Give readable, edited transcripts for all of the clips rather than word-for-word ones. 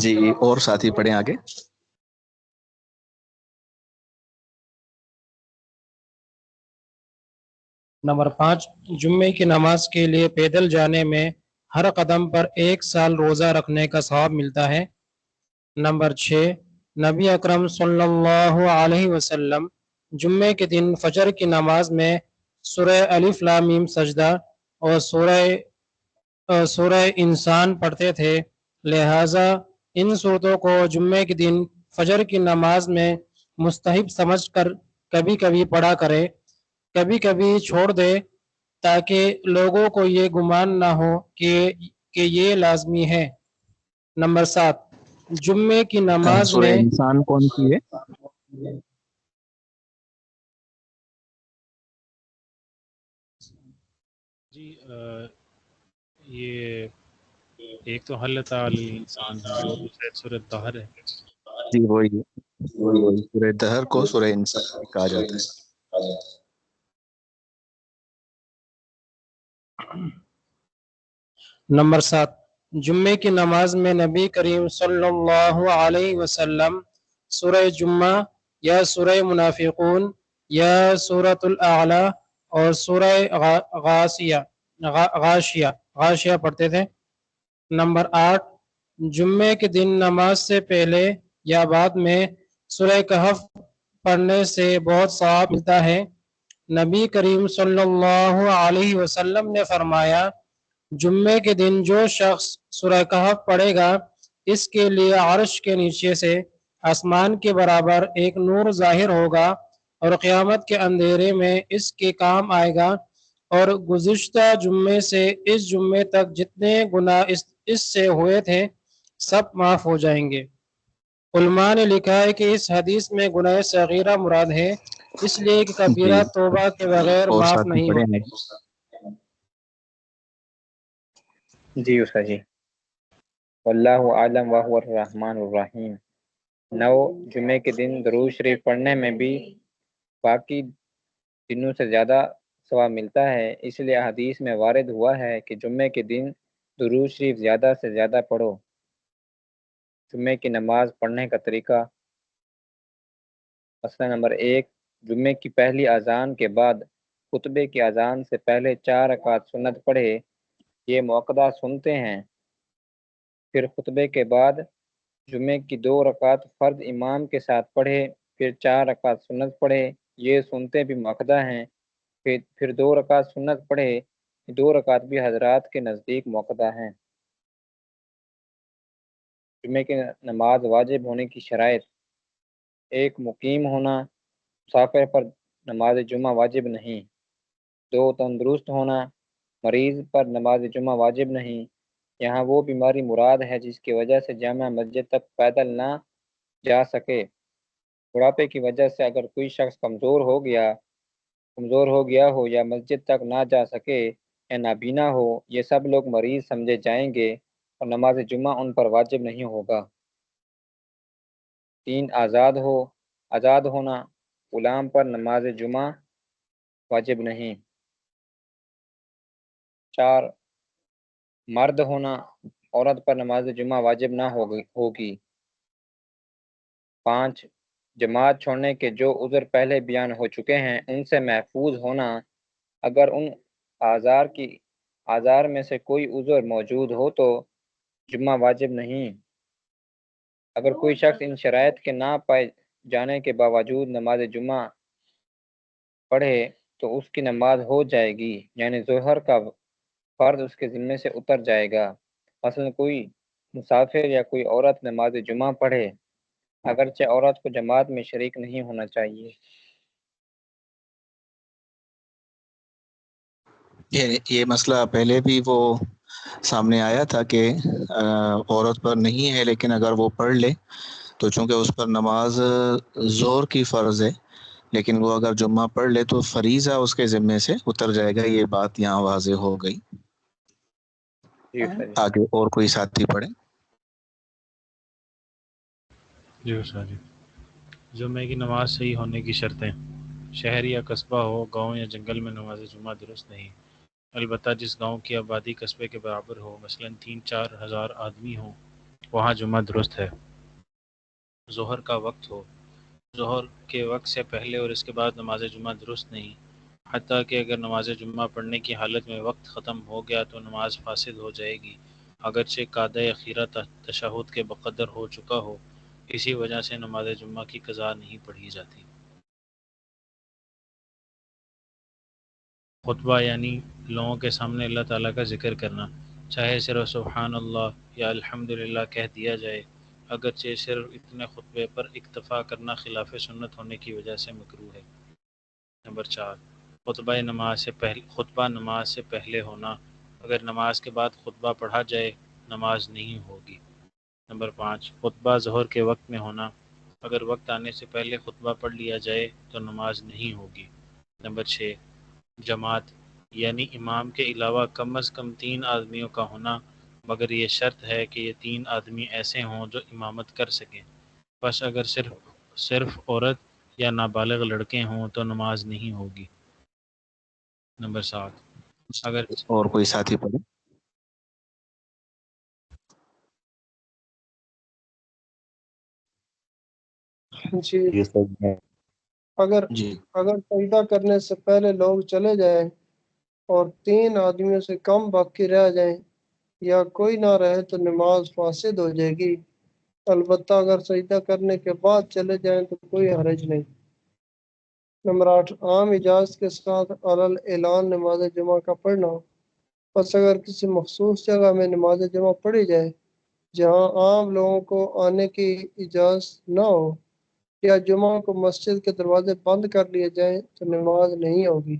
جی اور ساتھی پڑھیں آگے. نمبر 5، جمعے کی نماز کے لیے پیدل جانے میں ہر قدم پر 1 سال روزہ رکھنے کا ثواب ملتا ہے۔ نمبر 6، نبی اکرم صلی اللہ علیہ وسلم جمعے کے دن فجر کی نماز میں سورہ الف لام میم سجدہ اور سورہ انسان پڑھتے تھے، لہٰذا ان صورتوں کو جمعے کے دن فجر کی نماز میں مستحب سمجھ کر کبھی کبھی پڑھا کرے، کبھی کبھی چھوڑ دے تاکہ لوگوں کو یہ گمان نہ ہو کہ یہ لازمی ہے۔ نمبر 7، جمعے کی نماز سورہ میں انسان کون سی ہے؟ جی یہ ایک تو حل تعالی انسان ہے اور دوسرا سورۃ دہر ہے۔ جی وہی سورہ دہر کو سورہ انسان کہا جاتا ہے. نمبر 7، جمعے کی نماز میں نبی کریم صلی اللہ علیہ وسلم سورہ جمعہ یا سورہ منافقون یا سورۃ الاعلی اور سورہ غاشیہ پڑھتے تھے۔ نمبر 8، جمعے کے دن نماز سے پہلے یا بعد میں سورہ کہف پڑھنے سے بہت ثواب ملتا ہے۔ نبی کریم صلی اللہ علیہ وسلم نے فرمایا، جمعے کے دن جو شخص سورہ کہف پڑھے گا اس کے لیے عرش کے نیچے سے آسمان کے برابر ایک نور ظاہر ہوگا اور قیامت کے اندھیرے میں اس کے کام آئے گا، اور گزشتہ جمعے سے اس جمعے تک جتنے گناہ اس سے ہوئے تھے سب معاف ہو جائیں گے۔ علماء نے لکھا ہے کہ اس حدیث میں گناہ صغیرہ مراد ہے، اس لیے کہ کبیرہ توبہ کے بغیر اور معاف ساتھی نہیں پڑھیں ہوتے۔ آگے. جی استاد جی، واللہ عالم وهو الرحمن الرحیم۔ 9، جمعے کے دن درود شریف پڑھنے میں بھی باقی دنوں سے زیادہ ثواب ملتا ہے، اس لیے حدیث میں وارد ہوا ہے کہ جمعے کے دن درود شریف زیادہ سے زیادہ پڑھو۔ جمعے کی نماز پڑھنے کا طریقہ مسئلہ نمبر 1، جمعے کی پہلی اذان کے بعد خطبے کی اذان سے پہلے 4 رکعت سنت پڑھے، یہ موقدہ سنتے ہیں، پھر خطبے کے بعد جمعے کی 2 رکعت فرض امام کے ساتھ پڑھے، پھر 4 رکعت سنت پڑھے، یہ سنتے بھی موقدہ ہیں، پھر 2 رکعت سنت پڑھے، 2 رکعت بھی حضرات کے نزدیک موقدہ ہیں۔ جمعے کی نماز واجب ہونے کی شرائط: 1، مقیم ہونا، مسافر پر نماز جمعہ واجب نہیں۔ 2، تندرست ہونا، مریض پر نماز جمعہ واجب نہیں، یہاں وہ بیماری مراد ہے جس کی وجہ سے جامع مسجد تک پیدل نہ جا سکے۔ بڑھاپے کی وجہ سے اگر کوئی شخص کمزور ہو گیا ہو یا مسجد تک نہ جا سکے یا نابینا ہو، یہ سب لوگ مریض سمجھے جائیں گے اور نماز جمعہ ان پر واجب نہیں ہوگا۔ 3، آزاد ہونا، غلام پر نماز جمعہ واجب نہیں۔ 4، مرد ہونا، عورت پر نماز جمعہ واجب نہ ہوگی۔ 5، جماعت چھوڑنے کے جو عذر پہلے بیان ہو چکے ہیں ان سے محفوظ ہونا، اگر ان آزار میں سے کوئی عذر موجود ہو تو جمعہ واجب نہیں۔ اگر کوئی شخص ان شرائط کے نہ پائے جانے کے باوجود نماز جمعہ پڑھے تو اس کی نماز ہو جائے گی، یعنی ظہر کا فرض اس کے ذمے سے اتر جائے گا۔ مثلا کوئی مسافر یا کوئی عورت نماز جمعہ پڑھے، اگرچہ عورت کو جماعت میں شریک نہیں ہونا چاہیے۔ یہ مسئلہ پہلے بھی وہ سامنے آیا تھا کہ عورت پر نہیں ہے، لیکن اگر وہ پڑھ لے تو چونکہ اس پر نماز ظہر کی فرض ہے، لیکن وہ اگر جمعہ پڑھ لے تو فریضہ اس کے ذمے سے اتر جائے گا۔ یہ بات یہاں واضح ہو گئی۔ جی استاد جی۔ آگے اور کوئی ساتھی پڑھے؟ جی استاد جی، جمعے کی نماز صحیح ہونے کی شرطیں: شہر یا قصبہ ہو، گاؤں یا جنگل میں نماز جمعہ درست نہیں، البتہ جس گاؤں کی آبادی قصبے کے برابر ہو، مثلا 3-4 ہزار آدمی ہوں، وہاں جمعہ درست ہے۔ ظہر کا وقت ہو، ظہر کے وقت سے پہلے اور اس کے بعد نماز جمعہ درست نہیں، حتیٰ کہ اگر نماز جمعہ پڑھنے کی حالت میں وقت ختم ہو گیا تو نماز فاسد ہو جائے گی، اگرچہ قعدہ اخیرہ تشہد کے بقدر ہو چکا ہو، اسی وجہ سے نماز جمعہ کی قضا نہیں پڑھی جاتی۔ خطبہ یعنی لوگوں کے سامنے اللہ تعالیٰ کا ذکر کرنا، چاہے صرف سبحان اللہ یا الحمدللہ کہہ دیا جائے، اگرچہ صرف اتنے خطبے پر اکتفا کرنا خلاف سنت ہونے کی وجہ سے مکروہ ہے۔ نمبر 4، خطبہ نماز سے پہلے ہونا، اگر نماز کے بعد خطبہ پڑھا جائے نماز نہیں ہوگی۔ نمبر 5، خطبہ ظہر کے وقت میں ہونا، اگر وقت آنے سے پہلے خطبہ پڑھ لیا جائے تو نماز نہیں ہوگی۔ نمبر 6، جماعت یعنی امام کے علاوہ کم از کم 3 آدمیوں کا ہونا، مگر یہ شرط ہے کہ یہ 3 آدمی ایسے ہوں جو امامت کر سکیں، بس اگر صرف عورت یا نابالغ لڑکے ہوں تو نماز نہیں ہوگی۔ نمبر 7، اگر اور کوئی ساتھی پڑھے؟ جی، اگر جی سجدہ کرنے سے پہلے لوگ چلے جائیں اور 3 آدمیوں سے کم باقی رہ جائیں یا کوئی نہ رہے تو نماز فاسد ہو جائے گی، البتہ اگر سجدہ کرنے کے بعد چلے جائیں تو کوئی حرج نہیں۔ نمبر 8، عام اجازت کے ساتھ علل اعلان نماز جمعہ کا پڑھنا، پس اگر کسی مخصوص جگہ میں نماز جمعہ پڑھی جائے جہاں عام لوگوں کو آنے کی اجازت نہ ہو یا جمعہ کو مسجد کے دروازے بند کر لیے جائیں تو نماز نہیں ہوگی۔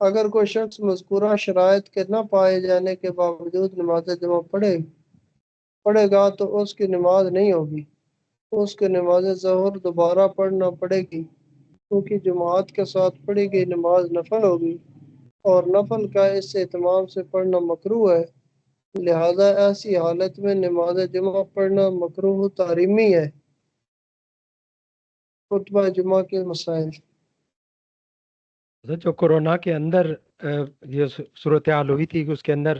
اگر کوئی شخص مذکورہ شرائط کے نہ پائے جانے کے باوجود نماز جمعہ پڑھے گا تو اس کی نماز نہیں ہوگی، اس کی نماز ظہر دوبارہ پڑھنا پڑے گی، کیونکہ جماعت کے ساتھ پڑھی گئی نماز نفل ہوگی اور نفل کا اس اہتمام سے پڑھنا مکروہ ہے، لہذا ایسی حالت میں نماز جمعہ پڑھنا مکروہ تحریمی ہے۔ خطبہ جمعہ کے مسائل: جو کورونا کے اندر یہ صورتحال ہوئی تھی کہ اس کے اندر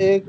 1,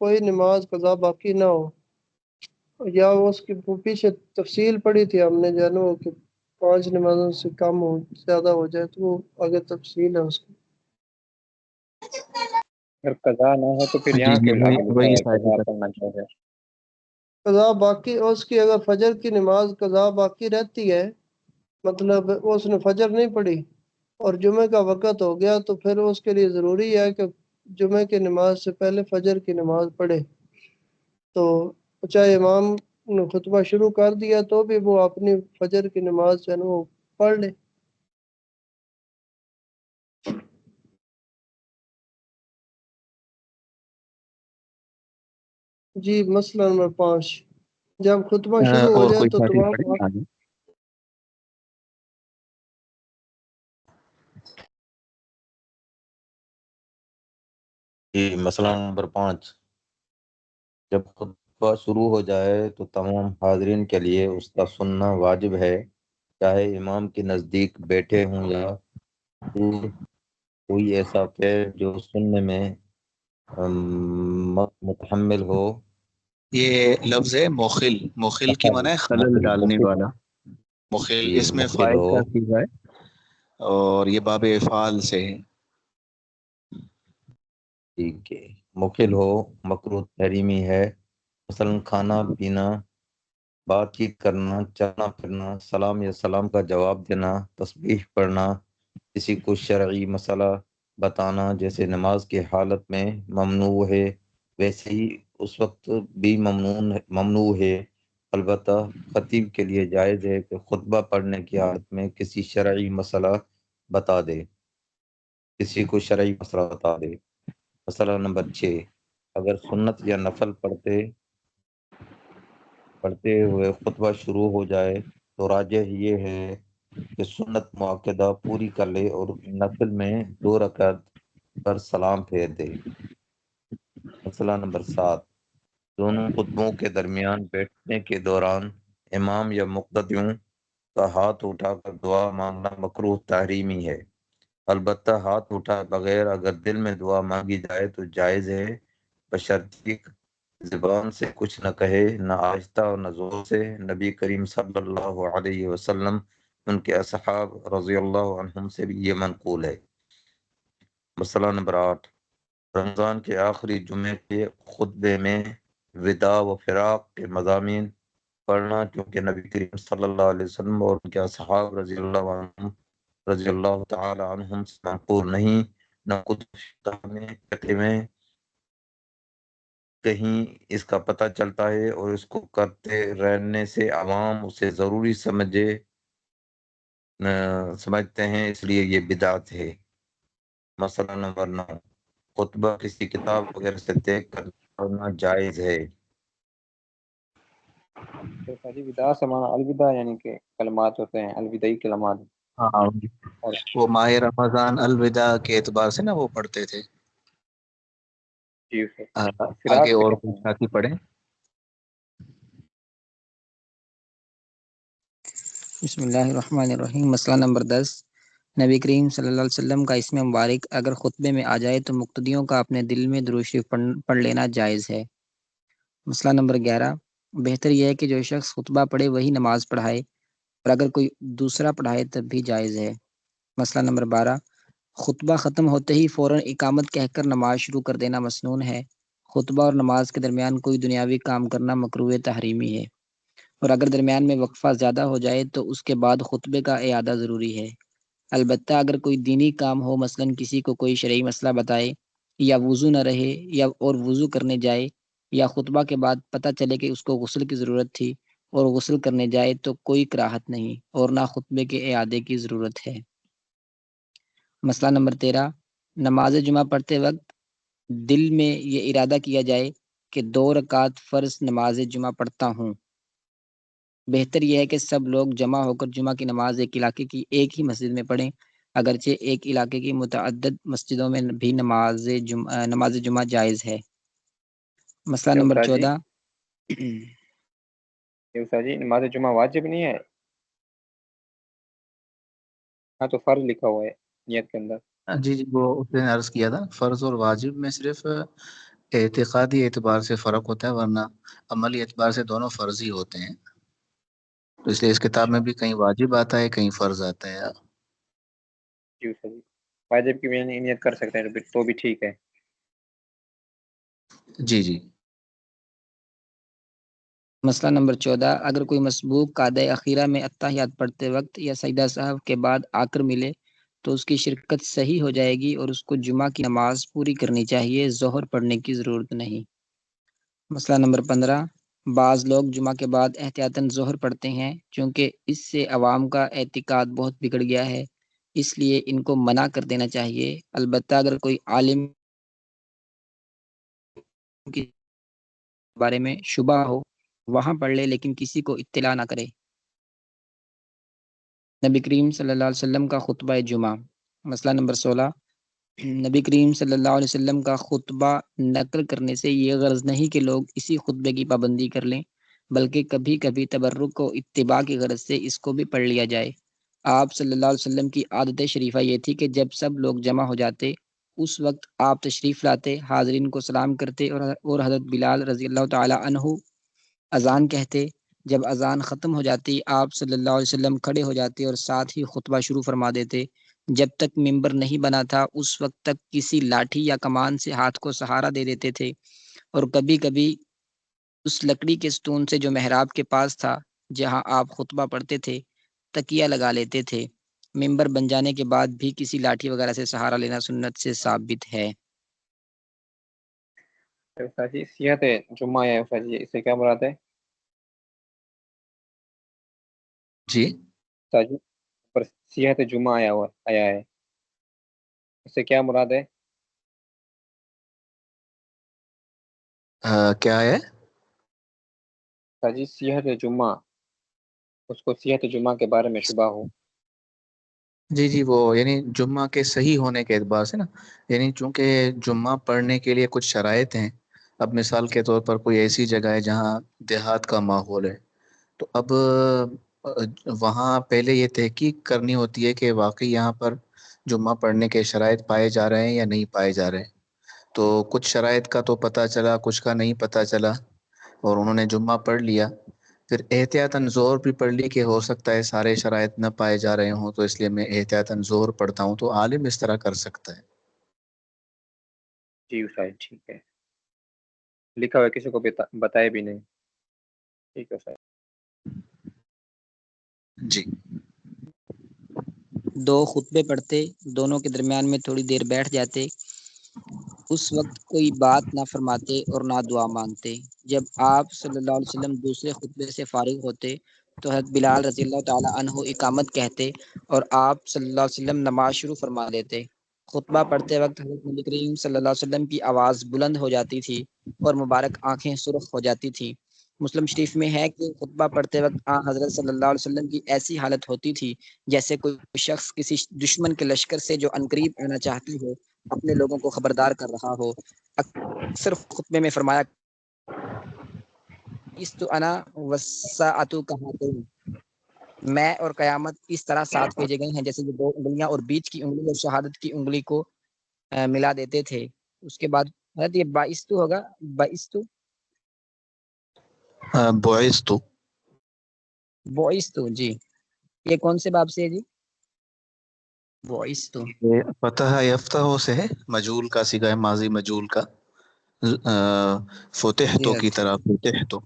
کوئی نماز قضا باقی نہ ہو، یا اس کی پیچھے تفصیل پڑھی تھی ہم نے جو ہے نا وہ کہ 5 نمازوں سے کم ہو زیادہ ہو جائے تو وہ آگے تفصیل ہے اس کی۔ اگر قضا نہ ہو تو پھر جی یہاں جی کیوں آگے لکھا وہی ہے شاید قضا پڑھنا چاہیے؟ قضا باقی اس کی اگر فجر کی نماز قضا باقی رہتی ہے، مطلب اس نے فجر نہیں پڑھی اور جمعے کا وقت ہو گیا تو پھر اس کے لیے ضروری ہے کہ جمعے کی نماز سے پہلے فجر کی نماز پڑھے، تو چاہے امام نے خطبہ شروع کر دیا تو بھی وہ اپنی فجر کی نماز جو ہے نا وہ پڑھ لے۔ جی مسئلہ نمبر 5، جب خطبہ شروع ہو اور جائے کوئی تو ساتھی دعا پڑھے آگے؟ جی مسئلہ نمبر 5، جب خطبہ شروع ہو جائے تو تمام حاضرین کے لیے اس کا سننا واجب ہے، چاہے امام کے نزدیک بیٹھے ہوں یا دور، کوئی ایسا فعل جو سننے میں متحمل ہو۔ یہ لفظ ہے مخل، مخل کی معنی ہے خلل ڈالنے والا، مخل جی اس میں مخل فاعل ہو، کا صیغہ ہے اور یہ باب افعال سے ہے۔ ٹھیک ہے، مخل ہو، مکروہ تحریمی ہے، مثلا کھانا پینا، بات چیت کرنا، چلنا پھرنا، سلام یا سلام کا جواب دینا، تسبیح پڑھنا، کسی کو شرعی مسئلہ بتانا جیسے نماز کی حالت میں ممنوع ہے ویسے ہی اس وقت بھی ممنوع ہے۔ البتہ خطیب کے لیے جائز ہے کہ خطبہ پڑھنے کی حالت میں کسی شرعی مسئلہ بتا دے، کسی کو شرعی مسئلہ بتا دے۔ مسئلہ نمبر 6، اگر سنت یا نفل پڑھتے ہوئے خطبہ شروع ہو جائے تو راجح یہ ہے کہ سنت مؤکدہ پوری کر لے اور نفل میں 2 رکعت پر سلام پھیر دے۔ مسئلہ نمبر 7، دونوں خطبوں کے درمیان بیٹھنے کے دوران امام یا مقتدیوں کا ہاتھ اٹھا کر دعا مانگنا مکروہ تحریمی ہے، البتہ ہاتھ اٹھائے بغیر اگر دل میں دعا مانگی جائے تو جائز ہے، بشرطیک زبان سے کچھ نہ کہے، نہ آہستہ اور نہ زور سے۔ نبی کریم صلی اللہ علیہ وسلم، ان کے اصحاب رضی اللہ عنہم سے بھی یہ منقول ہے۔ مسئلہ نمبر 8، رمضان کے آخری جمعے کے خطبے میں وداع و فراق کے مضامین پڑھنا چونکہ نبی کریم صلی اللہ علیہ وسلم اور ان کے اصحاب رضی اللہ تعالی عنہم سے منقول نہیں، نہ کتب میں کہیں اس کا پتہ چلتا ہے، اور اس کو کرتے رہنے سے عوام اسے ضروری سمجھتے ہیں، اس لیے یہ بدعت ہے۔ مسئلہ نمبر 9، خطبہ کسی کتاب وغیرہ سے دیکھ کر پڑھنا جائز ہے۔ تو ساری وداع سے مانا الوداع یعنی کہ کلمات ہوتے ہیں، الوداعی کلمات، ہاں اور وہ ماہ رمضان الوداع کے اعتبار سے نا وہ پڑھتے تھے۔ جی آگے فراق سے اور کہتے کچھ ہیں۔ ساتھی پڑھیں۔ بسم اللہ الرحمن الرحیم۔ مسئلہ نمبر 10، نبی کریم صلی اللہ علیہ وسلم کا اسم مبارک اگر خطبے میں آ جائے تو مقتدیوں کا اپنے دل میں درود شریف پڑھ لینا جائز ہے۔ مسئلہ نمبر 11، بہتر یہ ہے کہ جو شخص خطبہ پڑھے وہی نماز پڑھائے، اور اگر کوئی دوسرا پڑھائے تب بھی جائز ہے۔ مسئلہ نمبر 12، خطبہ ختم ہوتے ہی فوراً اقامت کہہ کر نماز شروع کر دینا مسنون ہے۔ خطبہ اور نماز کے درمیان کوئی دنیاوی کام کرنا مکروہ تحریمی ہے، اور اگر درمیان میں وقفہ زیادہ ہو جائے تو اس کے بعد خطبے کا اعادہ ضروری ہے۔ البتہ اگر کوئی دینی کام ہو، مثلا کسی کو کوئی شرعی مسئلہ بتائے، یا وضو نہ رہے یا اور وضو کرنے جائے، یا خطبہ کے بعد پتہ چلے کہ اس کو غسل کی ضرورت تھی اور غسل کرنے جائے تو کوئی کراہت نہیں اور نہ خطبے کے اعادے کی ضرورت ہے۔ مسئلہ نمبر 13، نماز جمعہ پڑھتے وقت دل میں یہ ارادہ کیا جائے کہ 2 رکعت فرض نماز جمعہ پڑھتا ہوں۔ بہتر یہ ہے کہ سب لوگ جمع ہو کر جمعہ کی نماز ایک علاقے کی ایک ہی مسجد میں پڑھیں، اگرچہ ایک علاقے کی متعدد مسجدوں میں بھی نماز جمعہ جائز ہے۔ مسئلہ یہ نمبر استاد 14، جی نماز جمعہ واجب نہیں ہے؟ ہاں تو فرض لکھا ہوا ہے نیت کے اندر۔ جی جی وہ اس نے عرض کیا تھا فرض اور واجب میں صرف اعتقادی اعتبار سے فرق ہوتا ہے، ورنہ عملی اعتبار سے دونوں فرضی ہوتے ہیں، تو اس لیے اس کتاب میں بھی کہیں واجب آتا ہے کہیں فرض آتا ہے۔ جی استاد جی، واجب کی بھی نیت کر سکتے ہیں تو بھی ٹھیک ہے۔ جی جی۔ مسئلہ نمبر 14، اگر کوئی مسبوق قعدہ اخیرہ میں اتحیات پڑھتے وقت یا سجدہ سہو کے بعد آ کر ملے تو اس کی شرکت صحیح ہو جائے گی اور اس کو جمعہ کی نماز پوری کرنی چاہیے، ظہر پڑھنے کی ضرورت نہیں۔ مسئلہ نمبر 15، بعض لوگ جمعہ کے بعد احتیاطاً ظہر پڑھتے ہیں، چونکہ اس سے عوام کا اعتقاد بہت بگڑ گیا ہے، اس لیے ان کو منع کر دینا چاہیے۔ البتہ اگر کوئی عالم کے بارے میں شبہ ہو وہاں پڑھ لے، لیکن کسی کو اطلاع نہ کرے۔ نبی کریم صلی اللہ علیہ وسلم کا خطبہ جمعہ۔ مسئلہ نمبر 16، نبی کریم صلی اللہ علیہ وسلم کا خطبہ نقل کرنے سے یہ غرض نہیں کہ لوگ اسی خطبے کی پابندی کر لیں، بلکہ کبھی کبھی تبرک و اتباع کی غرض سے اس کو بھی پڑھ لیا جائے۔ آپ صلی اللہ علیہ وسلم کی عادت شریفہ یہ تھی کہ جب سب لوگ جمع ہو جاتے اس وقت آپ تشریف لاتے، حاضرین کو سلام کرتے اور حضرت بلال رضی اللہ تعالی عنہ اذان کہتے۔ جب اذان ختم ہو جاتی آپ صلی اللہ علیہ وسلم کھڑے ہو جاتے اور ساتھ ہی خطبہ شروع فرما دیتے۔ جب تک ممبر نہیں بنا تھا اس وقت تک کسی لاٹھی یا کمان سے ہاتھ کو سہارا دے دیتے تھے، اور کبھی کبھی اس لکڑی کے ستون سے جو محراب کے پاس تھا جہاں آپ خطبہ پڑھتے تھے تکیہ لگا لیتے تھے۔ ممبر بن جانے کے بعد بھی کسی لاٹھی وغیرہ سے سہارا لینا سنت سے ثابت ہے۔ استاد جی صیحت جمعہ ہے استاد جی، اس سے کیا مراد ہے؟ جی استاد جی پر صیحت جمعہ آیا ہے، اس سے کیا مراد ہے؟ کیا ہے؟ استاد جی صیحت جمعہ، اس کو صیحت جمعہ کے بارے میں شبہ ہو۔ جی جی، وہ یعنی جمعہ کے صحیح ہونے کے اعتبار سے نا، یعنی چونکہ جمعہ پڑھنے کے لیے کچھ شرائط ہیں۔ اب مثال کے طور پر کوئی ایسی جگہ ہے جہاں دیہات کا ماحول ہے، تو اب وہاں پہلے یہ تحقیق کرنی ہوتی ہے کہ واقعی یہاں پر جمعہ پڑھنے کے شرائط پائے جا رہے ہیں یا نہیں پائے جا رہے ہیں۔ تو کچھ شرائط کا تو پتہ چلا، کچھ کا نہیں پتہ چلا، اور انہوں نے جمعہ پڑھ لیا۔ پھر احتیاطاً زور بھی پڑھ لی کہ ہو سکتا ہے سارے شرائط نہ پائے جا رہے ہوں، تو اس لیے میں احتیاطاً زور پڑھتا ہوں، تو عالم اس طرح کر سکتا ہے۔ جی استاد ٹھیک ہے، لکھا ہوا کسی کو بتائے بھی نہیں، ٹھیک ہے استاد۔ جی دو خطبے پڑھتے، دونوں کے درمیان میں تھوڑی دیر بیٹھ جاتے، اس وقت کوئی بات نہ فرماتے اور نہ دعا مانگتے۔ جب آپ صلی اللہ علیہ وسلم دوسرے خطبے سے فارغ ہوتے تو حضرت بلال رضی اللہ تعالی عنہ اقامت کہتے اور آپ صلی اللہ علیہ وسلم نماز شروع فرما دیتے۔ خطبہ پڑھتے وقت حضرت نبی کریم صلی اللہ علیہ وسلم کی آواز بلند ہو جاتی تھی اور مبارک آنکھیں سرخ ہو جاتی تھی۔ مسلم شریف میں ہے کہ خطبہ پڑھتے وقت حضرت صلی اللہ علیہ وسلم کی ایسی حالت ہوتی تھی جیسے کوئی شخص کسی دشمن کے لشکر سے جو عنقریب آنا چاہتی ہو اپنے لوگوں کو خبردار کر رہا ہو۔ اکثر خطبے میں فرمایا است انا والساعۃ کہاتین، میں اور قیامت اس طرح ساتھ بھیجے گئے ہیں جیسے یہ دو انگلیاں اور بیچ کی انگلی اور شہادت کی انگلی کو ملا دیتے تھے۔ اس کے بعد حضرت یہ بائستو ہوگا، بائستو بعثت، بوئستو، جی یہ کون سے باب سے ہے جی؟ بوئستو، یہ فتح یفتح سے ہے، مجول کا صیغہ ماضی مجول کا، فتحتو کی طرح فتحتو۔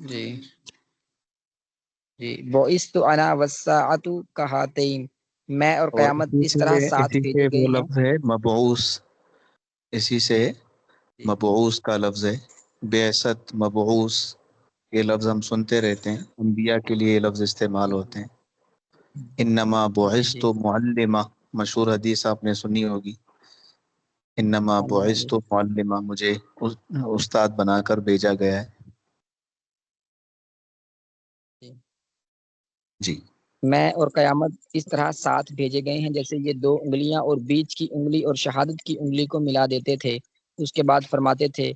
جی جی، بوئستو انا والساعۃ کہاتین، میں اور قیامت اس طرح ساتھ اسی سے بھیجے گئے وہ ہیں۔ لفظ ہے مبعوث، اسی سے جی مبعوث کا لفظ ہے، بعثت، مبعوث، یہ لفظ ہم سنتے رہتے ہیں، انبیاء کے لیے یہ لفظ استعمال ہوتے ہیں۔ انما جی بعثت جی معلمہ، مشہور حدیث آپ نے سنی ہوگی، انما بعثت معلمہ، مجھے استاد بنا کر بھیجا گیا ہے۔ جی میں اور قیامت اس طرح ساتھ بھیجے گئے ہیں جیسے یہ دو انگلیاں اور بیچ کی انگلی اور شہادت کی انگلی کو ملا دیتے تھے۔ اس کے بعد فرماتے تھے،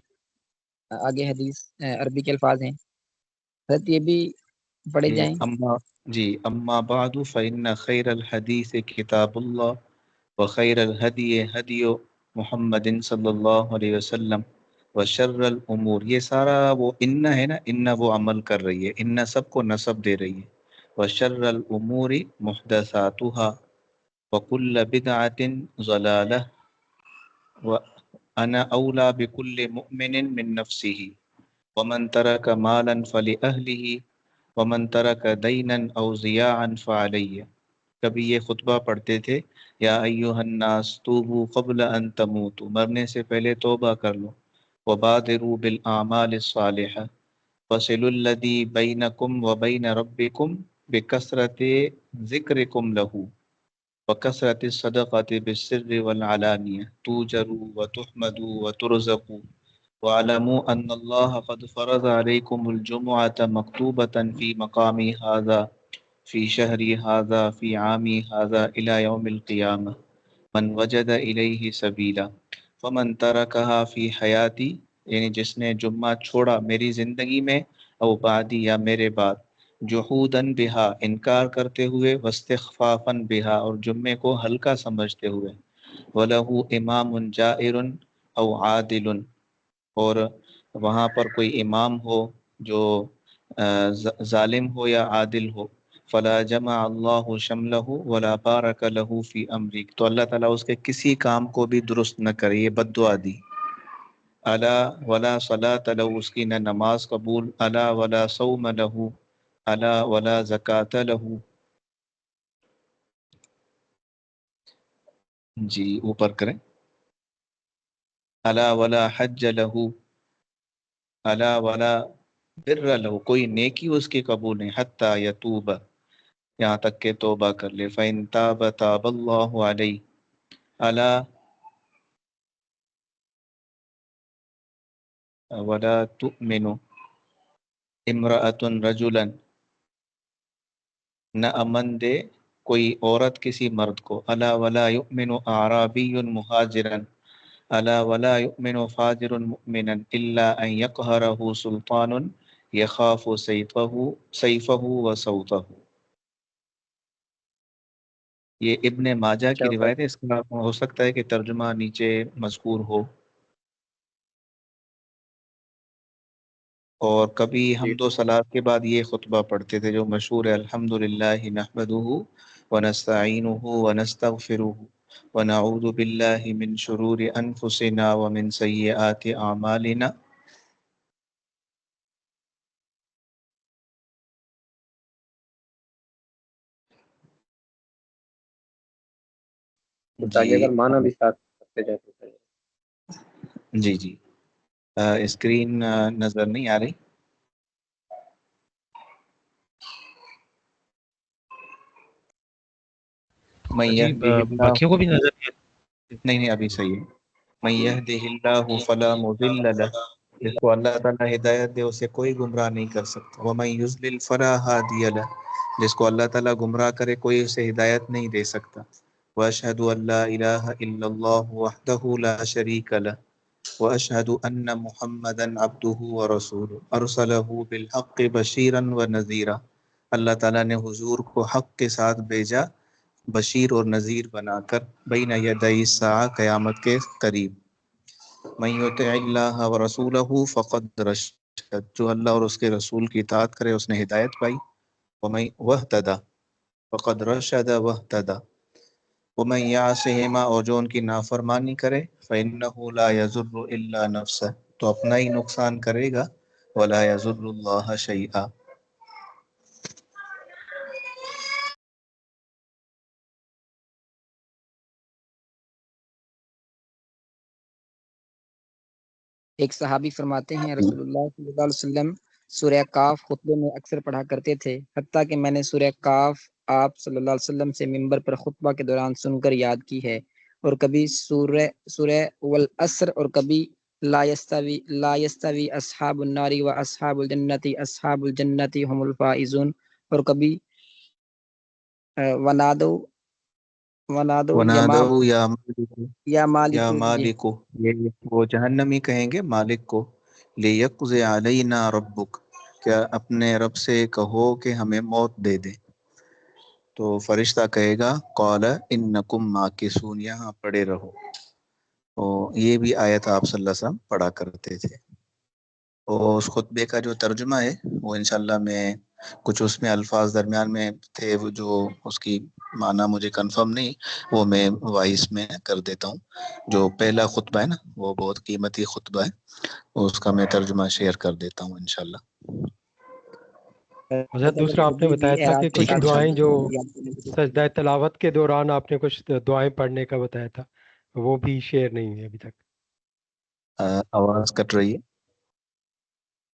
آگے حدیث عربی کے الفاظ ہیں، حضرت یہ بھی پڑھے جائیں۔ اما بعد فإن خير الحديث كتاب الله وخير الهدي هدي محمد صلی اللہ علیہ وسلم وشر الامور، یہ سارا وہ ان ہے نا، ان وہ عمل کر رہی ہے، ان سب کو نصب دے رہی ہے. وشر الامور محدثاتها وكل بدعة ضلالة وأنا أولى بكل مؤمن من نفسه ومن ترك مالا فلأهله ومن ترك دینا او ضیاعا فعلی. کبھی یہ خطبہ پڑھتے تھے، یا ایہا الناس توبوا قبل ان تموتوا، مرنے سے پہلے توبہ کر لو. وبادروا بالاعمال الصالحہ وصلوا الذی بینکم وبین ربکم بکثرت ذکرکم لہ وکثرت الصدقة بالسر والعلانیہ توجروا وتحمدوا وترزقوا وَاعْلَمُوا أَنَّ اللَّهَ قَدْ فَرَضَ عَلَيْكُمُ الْجُمُعَةَ مَكْتُوبَةً فِي مَقَامِ هَذَا فِي شَهْرِ هَذَا فِي عَامِ هَذَا إِلَى يَوْمِ الْقِيَامَةِ مَنْ وَجَدَ إِلَيْهِ سَبِيلًا فَمَنْ تَرَكَهَا فِي حَيَاتِي، یعنی جس نے جمعہ چھوڑا میری زندگی میں، او بعدی یا میرے بعد، جحوداً بہا انکار کرتے ہوئے، واستخفافاً بہا اور جمعے کو ہلکا سمجھتے ہوئے، وَلَهُ إِمَامٌ جَائِرٌ او عادل، اور وہاں پر کوئی امام ہو جو ظالم ہو یا عادل ہو، فلا جمع اللہ شملہ ولا بارک لہ فی امرک، تو اللہ تعالیٰ اس کے کسی کام کو بھی درست نہ کرے، یہ بد دعا دی. الا ولا صلاۃ لہ، اس کی نہ نماز قبول، الا ولا صوم لہ، الا ولا زکوۃ لہ. جی اوپر کریں. الا ولا حج لہ، الا ولا بر لہ، کوئی نیکی اس کی قبول نہیں، حتی یتوب، یہاں تک کہ توبہ کر لے. فَإِن تَابَ تَابَ اللَّهُ عَلَيْهِ، الا ولا تؤمن امرأة رجلا، نہ امن دے کوئی عورت کسی مرد کو. الا ولا یؤمن اعرابی مہاجرا، الا ولا یؤمن فاجر مؤمنا الا ان یقہرہ سلطان یخاف سیفہ و صوتہ. یہ ابن ماجہ کی روایت ہے، اس کا ہو سکتا ہے کہ ترجمہ نیچے مذکور ہو. اور کبھی حمد و صلات کے بعد یہ خطبہ پڑھتے تھے جو مشہور ہے، الحمدللہ نحمدہ ونستعینہ ونستغفرہ ونعوذ باللہ من شرور انفسنا ومن سیئات اعمالنا. آگے اگر معنی بھی ساتھ کرتے جاتے ہیں. جی جی اسکرین نظر نہیں آ رہی. باقیوں کو بھی نظر نہیں ابھی صحیح ہے. من یہدہ اللہ فلا مضل لہ، جس کو اللہ تعالیٰ ہدایت دے اسے کوئی گمراہ نہیں کر سکتا. ومن یضلل فلا ہادی لہ، جس کو اللہ تعالیٰ گمراہ کرے کوئی اسے ہدایت نہیں دے سکتا. واشہد ان لا الہ الا اللہ وحدہ لا شریک لہ واشہد ان محمدا عبدہ ورسولہ ارسلہ بالحق بشیرا ونذیرا، اللہ تعالیٰ نے حضور کو حق کے ساتھ بھیجا، بشیر اور نذیر بنا کر، بین یدی الساعہ، قیامت کے قریب. من یطع اللہ ورسولہ فقد رشد، جو اللہ اور اس کے رسول کی اطاعت کرے اس نے ہدایت پائی. ومن واہتدی فقد رشد واہتدی ومن یعصہما، اور جو ان کی نافرمانی کرے، فإنہ لا یضر الا نفسہ، تو اپنا ہی نقصان کرے گا، ولا یضر اللہ شیئا. ایک صحابی فرماتے ہیں رسول اللہ صلی اللہ علیہ وسلم سورہ کاف خطبے میں اکثر پڑھا کرتے تھے، حتیٰ کہ میں نے سورہ کاف آپ صلی اللہ علیہ وسلم سے ممبر پر خطبہ کے دوران سن کر یاد کی ہے، اور کبھی سورہ والعصر، اور کبھی لا یستوی اصحاب النار و اصحاب الجنت هم الفائزون، اور کبھی ونادو یا مالک، یہ وہ جہنمی کہیں گے مالک کو، لیقضی علینا ربک، کیا اپنے رب سے کہو کہ ہمیں موت دے دے. تو فرشتہ کہے گا قال انکم ماکثون، یہاں پڑے رہو. تو یہ بھی آیت آپ صلی اللہ علیہ وسلم پڑھا کرتے تھے. اور اس خطبے کا جو ترجمہ ہے وہ انشاءاللہ میں کچھ اس میں الفاظ درمیان میں تھے وہ جو اس کی معنی مجھے کنفرم نہیں، وہ میں وائس میں کر دیتا ہوں. جو پہلا خطبہ ہے نا وہ بہت قیمتی خطبہ ہے، اس کا میں ترجمہ شیئر کر دیتا ہوں انشاءاللہ. حضرت دوسرا آپ نے بتایا تھا کہ ٹھیک کچھ ہے دعائیں جو انشاءاللہ. سجدہ تلاوت کے دوران آپ نے کچھ دعائیں پڑھنے کا بتایا تھا، وہ بھی شیئر نہیں ہوئی ابھی تک. آواز کٹ رہی ہے.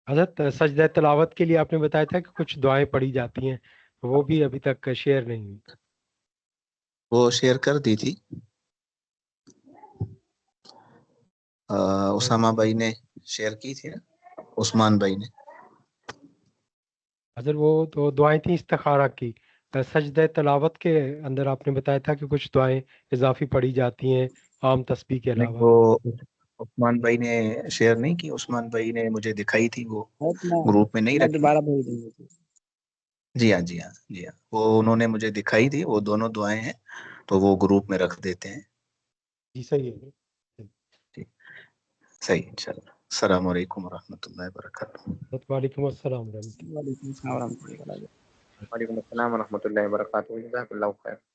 حضرت سجدہ تلاوت کے لیے آپ نے بتایا تھا کہ کچھ دعائیں پڑھی جاتی ہیں، وہ بھی ابھی تک شیئر نہیں ہوئی. وہ شیئر کر دی تھی، اسامہ بھائی نے شیئر کی تھی نا، عثمان بھائی نے. حضرت وہ تو دعائیں تھیں استخارہ کی. سجدہ تلاوت کے اندر آپ نے بتایا تھا کہ کچھ دعائیں اضافی پڑھی جاتی ہیں عام تسبیح کے نہیں، علاوہ. وہ عثمان بھائی نے شیئر نہیں کی، عثمان بھائی نے مجھے دکھائی تھی، وہ گروپ میں نہیں میں رکھی. دوبارہ بھیج دوں گا. جی ہاں جی ہاں جی ہاں، وہ انہوں نے مجھے دکھائی تھی، وہ دونوں دعائیں ہیں تو وہ گروپ میں رکھ دیتے ہیں. جی صحیح ہے. ٹھیک، صحیح، انشاءاللہ. السلام علیکم ورحمۃ اللہ وبرکاتہ. وعلیکم السلام ورحمۃ اللہ. وعلیکم السلام ورحمۃ اللہ وبرکاتہ. وعلیکم السلام ورحمۃ اللہ وبرکاتہ. جزاک اللہ خیر.